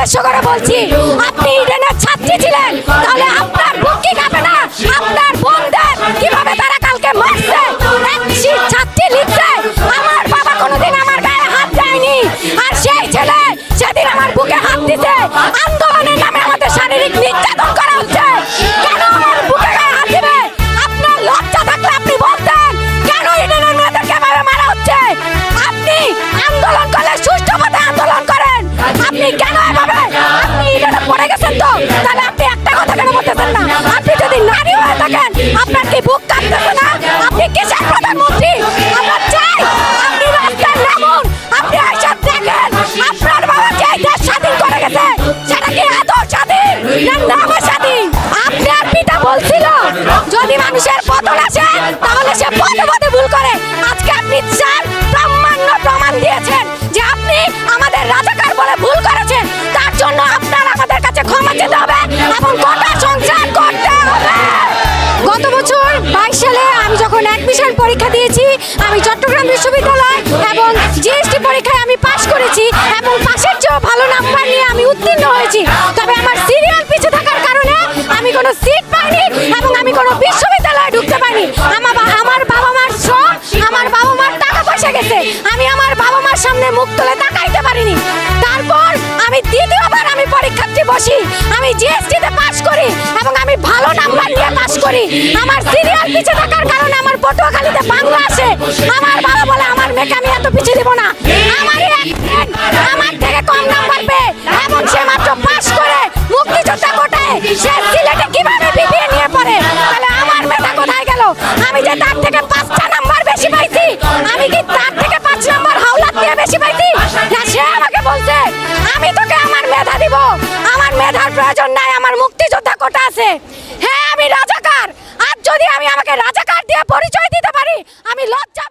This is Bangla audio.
উদ্দেশ্য করে বলছি, আপনি ইডেনের ছাত্রী ছিলেন, তাহলে আপনার বুক কি কাঁপে না? আপনার বোনদের কিভাবে তারা কালকে মারছে? এক ছাত্রী লিখছে, আমার বাবা কোনোদিন আমার গায়ে হাত দেয়নি, আর সেই ছেলে সেদিন আমার বুকে হাত দিতে। আন্দোলনের নামে আমাদের শারীরিক নির্যাতন করা হচ্ছে, কেন আমার বুকে গায়ে হাত দিবে? আপনার লজ্জা থাকলে আপনি বলতেন, কেন ইডেনের মেয়েদেরকে এভাবে মারা হচ্ছে? আপনি আন্দোলন করলে সুষ্ঠু পথে আন্দোলন করেন, আপনি কেন এভাবে? আপনি ইডেনে পড়ে গেছেন তো, তাহলে আপনি একটা কথা কেন বলতেছেন না? আপনি যদি নারী হয়ে থাকেন, আপনার কি বুক কাঁপতেছে না? আপনি কিসের প্রধানমন্ত্রী? আমরা চাই আপনি রাস্তায় নামুন, আপনি এসে দেখেন আপনার বাবা যে দেশ স্বাধীন করে গেছে, সেটা কি আদৌ স্বাধীন না নামে স্বাধীন? আপনার পিতা বলছিল, যদি মানুষের পতন আসে তাহলে সে পদে পদে ভুল করে। আজকে আপনি চার ব্রহ্মাণ্ড প্রমাণ দিয়েছেন যে আপনি আমাদের রাজাকার বলে ভুল করেছেন। তার জন্য আপনার আমাদের কাছে ক্ষমা চেতে হবে এবং গোটা সংসার করতে হবে। গত বছর 22 সালে আমি যখন অ্যাডমিশন পরীক্ষা দিয়েছি, আমি চট্টগ্রাম বিশ্ববিদ্যালয় এবং জিএসটি পরীক্ষায় আমি পাশ করেছি এবং পাশের চেয়েও ভালো নাম্বার নিয়ে আমি উত্তীর্ণ হয়েছি। তবে আমার সিরিয়াল পিছে থাকার কারণে আমি কোনো সিট পাইনি এবং আমি কোনো বিশ্ববিদ্যালয়ে ঢুকতে পারিনি। আমার বাবা মার সব, আমার বাবা মার টাকা পয়সা গেছে, আমি আমার বাবা মার সামনে মুখ তুলে তাকাইতে পারিনি। তারপর আমি দ্বিতীয়বার আমি পরীক্ষার্থী বসি, আমি জিএসটিতে পাশ করি এবং আমি ভালো নাম্বার নিয়ে পাশ করি। আমার সিরিয়াল পিছে থাকার কারণে আমার পটুয়াখালীতে বাংলা আসে। আমার বাবা বলে, আমার মেয়েকে আমি এত পিছিয়ে দিব না। আমারই এক ফ্রেন্ড আমার থেকে কম নাম্বার পেয়ে এবং সে মাত্র পাশ করে মুক্তিযোদ্ধা কোটায় সে সিলেটে কিভাবে বিবিএ নিয়ে পড়ে, তাহলে আমার মেধা কোথায় গেল? আমি যে তার থেকে 5টা নাম্বার বেশি পাইছি, আমি কি তার থেকে 5 নাম্বার হাওলাত দিয়ে বেশি পাইছি? না, সে আমাকে বলছে আমি তোকে আমার মেধা দিব, আমার মেধার প্রয়োজন নাই, আমার মুক্তিযোদ্ধা কোটা আছে। হ্যাঁ, আমি রাজাকার, আর যদি আমি আমাকে রাজাকার দিয়ে পরিচয় দিতে পারি, আমি লজ্জা